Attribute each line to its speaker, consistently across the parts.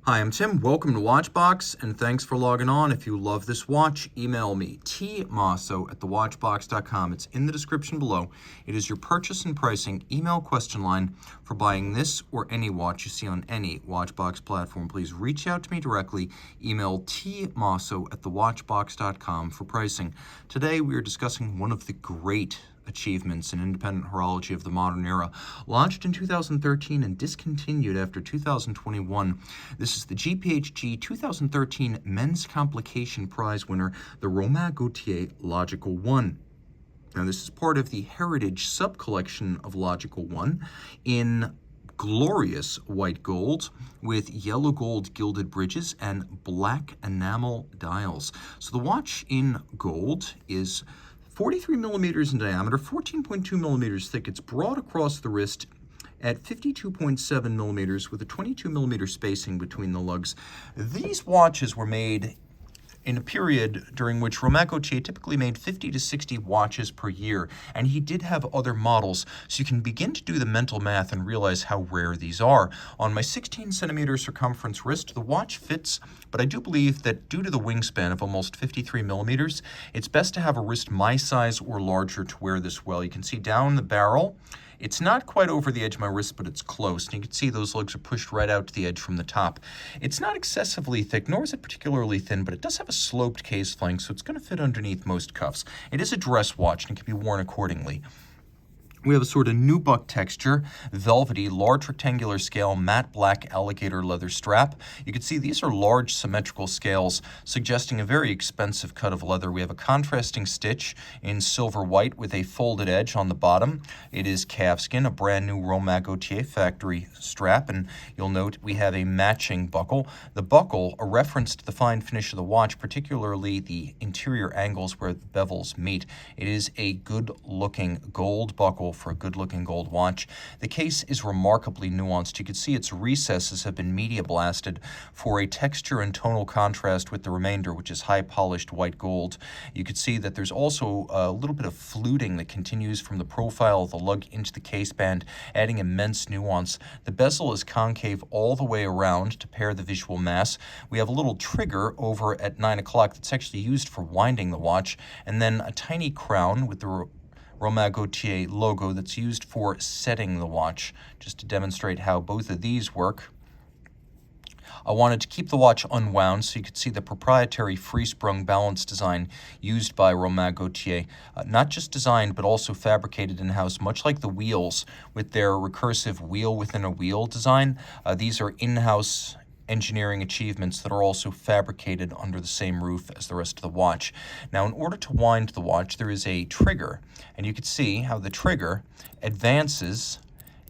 Speaker 1: Hi, I'm Tim. Welcome to Watchbox, and thanks for logging on. If you love this watch, email me, tmosso@thewatchbox.com. It's in the description below. It is your purchase and pricing email question line for buying this or any watch you see on any Watchbox platform. Please reach out to me directly. Email tmosso@thewatchbox.com for pricing. Today, we are discussing one of the great achievements in independent horology of the modern era. Launched in 2013 and discontinued after 2021, this is the GPHG 2013 Men's Complication Prize winner, the Romain Gauthier Logical One. Now, this is part of the Heritage sub-collection of Logical One in glorious white gold with yellow gold gilded bridges and black enamel dials. So the watch in gold is 43 millimeters in diameter, 14.2 millimeters thick. It's broad across the wrist at 52.7 millimeters with a 22 millimeter spacing between the lugs. These watches were made in a period during which Romain Gauthier typically made 50 to 60 watches per year, and he did have other models, so you can begin to do the mental math and realize how rare these are. On my 16 centimeter circumference wrist, the watch fits, but I do believe that due to the wingspan of almost 53 millimeters, it's best to have a wrist my size or larger to wear this well. You can see down the barrel, it's not quite over the edge of my wrist, but it's close. And you can see those lugs are pushed right out to the edge from the top. It's not excessively thick, nor is it particularly thin, but it does have a sloped case flank, so it's going to fit underneath most cuffs. It is a dress watch and can be worn accordingly. We have a sort of nubuck texture, velvety, large rectangular scale, matte black alligator leather strap. You can see these are large symmetrical scales, suggesting a very expensive cut of leather. We have a contrasting stitch in silver white with a folded edge on the bottom. It is calfskin, a brand new Romain Gauthier factory strap, and you'll note we have a matching buckle. The buckle, a reference to the fine finish of the watch, particularly the interior angles where the bevels meet. It is a good-looking gold buckle for a good-looking gold watch. The case is remarkably nuanced. You can see its recesses have been media blasted for a texture and tonal contrast with the remainder, which is high-polished white gold. You can see that there's also a little bit of fluting that continues from the profile of the lug into the case band, adding immense nuance. The bezel is concave all the way around to pair the visual mass. We have a little trigger over at 9 o'clock that's actually used for winding the watch, and then a tiny crown with the Romain Gauthier logo that's used for setting the watch, just to demonstrate how both of these work. I wanted to keep the watch unwound so you could see the proprietary free-sprung balance design used by Romain Gauthier. Not just designed, but also fabricated in-house, much like the wheels with their recursive wheel-within-a-wheel design. These are in-house engineering achievements that are also fabricated under the same roof as the rest of the watch. Now, in order to wind the watch, there is a trigger, and you can see how the trigger advances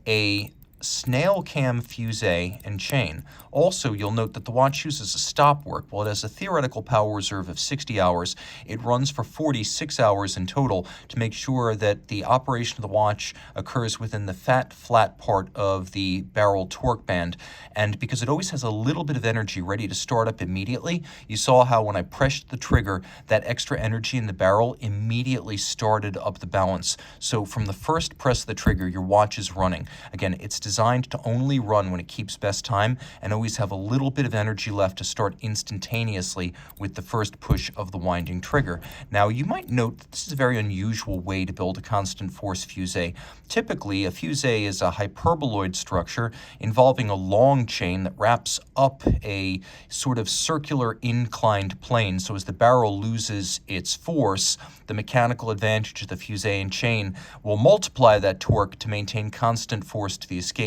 Speaker 1: a snail cam fusée and chain. Also, you'll note that the watch uses a stop work. While it has a theoretical power reserve of 60 hours, it runs for 46 hours in total to make sure that the operation of the watch occurs within the flat part of the barrel torque band. And because it always has a little bit of energy ready to start up immediately, you saw how when I pressed the trigger, that extra energy in the barrel immediately started up the balance. So from the first press of the trigger, your watch is running. Again, it's designed to only run when it keeps best time and always have a little bit of energy left to start instantaneously with the first push of the winding trigger. Now, you might note that this is a very unusual way to build a constant force fusée. Typically, a fusée is a hyperboloid structure involving a long chain that wraps up a sort of circular inclined plane. So as the barrel loses its force, the mechanical advantage of the fusée and chain will multiply that torque to maintain constant force to the escapement.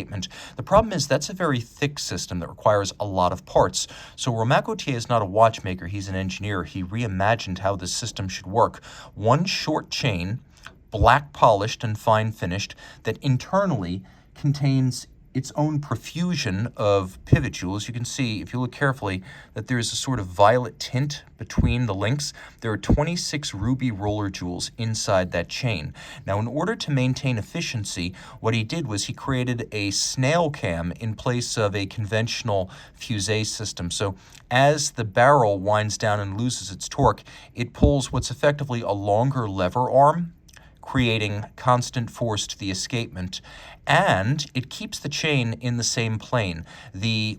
Speaker 1: The problem is that's a very thick system that requires a lot of parts. So Romain Gauthier is not a watchmaker, he's an engineer. He reimagined how this system should work. One short chain, black polished and fine finished, that internally contains its own profusion of pivot jewels. You can see, if you look carefully, that there's a sort of violet tint between the links. There are 26 ruby roller jewels inside that chain. Now, in order to maintain efficiency, what he did was he created a snail cam in place of a conventional fusée system. So as the barrel winds down and loses its torque, it pulls what's effectively a longer lever arm, creating constant force to the escapement, and it keeps the chain in the same plane. The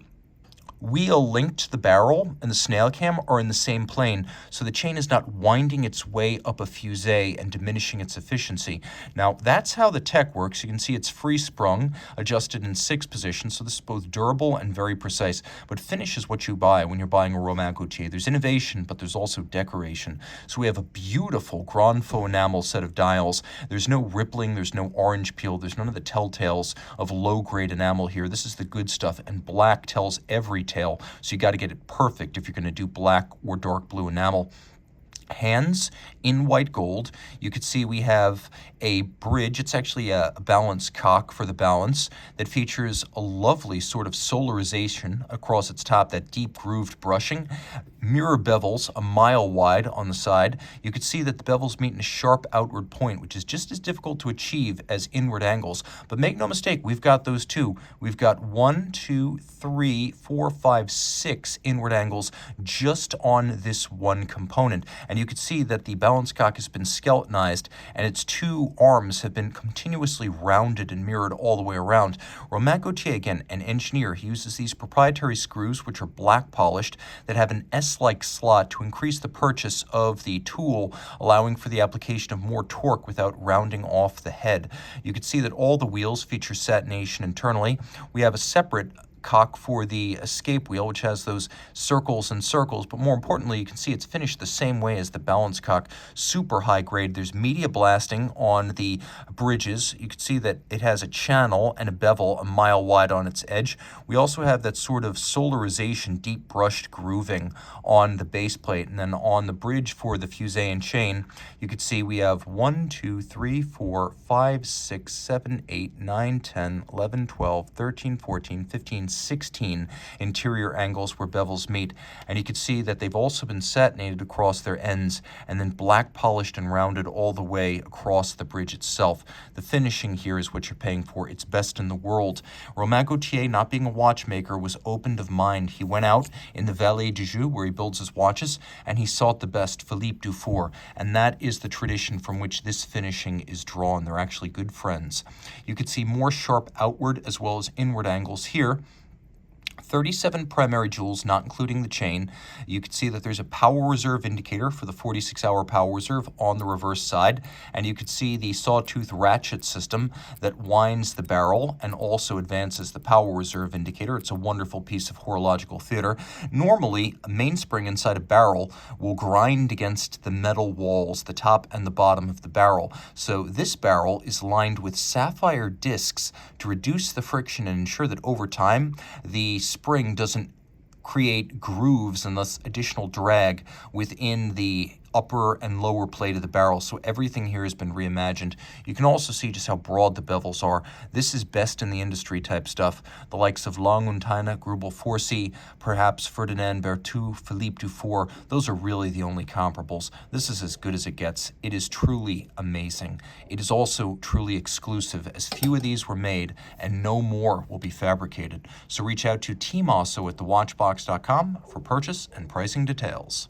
Speaker 1: wheel linked to the barrel and the snail cam are in the same plane, so the chain is not winding its way up a fusée and diminishing its efficiency. Now, that's how the tech works. You can see it's free sprung, adjusted in 6 positions, so this is both durable and very precise. But finish is what you buy when you're buying a Romain Gauthier. There's innovation, but there's also decoration. So we have a beautiful Grand Faux enamel set of dials. There's no rippling, there's no orange peel, there's none of the telltales of low-grade enamel here. This is the good stuff, and black tells every tale, so you got to get it perfect if you're going to do black or dark blue enamel. Hands in white gold. You could see we have a bridge. It's actually a balance cock for the balance that features a lovely sort of solarization across its top, that deep grooved brushing. Mirror bevels a mile wide on the side. You could see that the bevels meet in a sharp outward point, which is just as difficult to achieve as inward angles. But make no mistake, we've got those too. We've got 1, 2, 3, 4, 5, 6 inward angles just on this one component. And you can see that the balance cock has been skeletonized and its 2 arms have been continuously rounded and mirrored all the way around. Romain Gauthier, again, an engineer, he uses these proprietary screws, which are black polished, that have an S-like slot to increase the purchase of the tool, allowing for the application of more torque without rounding off the head. You can see that all the wheels feature satination internally. We have a separate cock for the escape wheel, which has those circles and circles, but more importantly, you can see it's finished the same way as the balance cock, super high grade. There's media blasting on the bridges. You can see that it has a channel and a bevel a mile wide on its edge. We also have that sort of solarization, deep brushed grooving on the base plate, and then on the bridge for the fusée and chain, you can see we have 1, 2, 3, 4, 5, 6, 7, 8, 9, 10, 11, 12, 13, 14, 15, 16 interior angles where bevels meet, and you can see that they've also been satinated across their ends and then black polished and rounded all the way across the bridge itself. The finishing here is what you're paying for. It's best in the world. Romain Gauthier, not being a watchmaker, was opened of mind. He went out in the Vallée du Joux, where he builds his watches, and he sought the best, Philippe Dufour, and that is the tradition from which this finishing is drawn. They're actually good friends. You could see more sharp outward as well as inward angles here. 37 primary jewels, not including the chain. You can see that there's a power reserve indicator for the 46-hour power reserve on the reverse side, and you can see the sawtooth ratchet system that winds the barrel and also advances the power reserve indicator. It's a wonderful piece of horological theater. Normally, a mainspring inside a barrel will grind against the metal walls, the top and the bottom of the barrel. So this barrel is lined with sapphire discs to reduce the friction and ensure that over time, the spring doesn't create grooves and thus additional drag within the upper and lower plate of the barrel. So everything here has been reimagined. You can also see just how broad the bevels are. This is best in the industry type stuff. The likes of Lange&Theinet, Grubel Forsey, perhaps Ferdinand Berthoud, Philippe Dufour, those are really the only comparables. This is as good as it gets. It is truly amazing. It is also truly exclusive, as few of these were made and no more will be fabricated. So reach out to Team Mosso at thewatchbox.com for purchase and pricing details.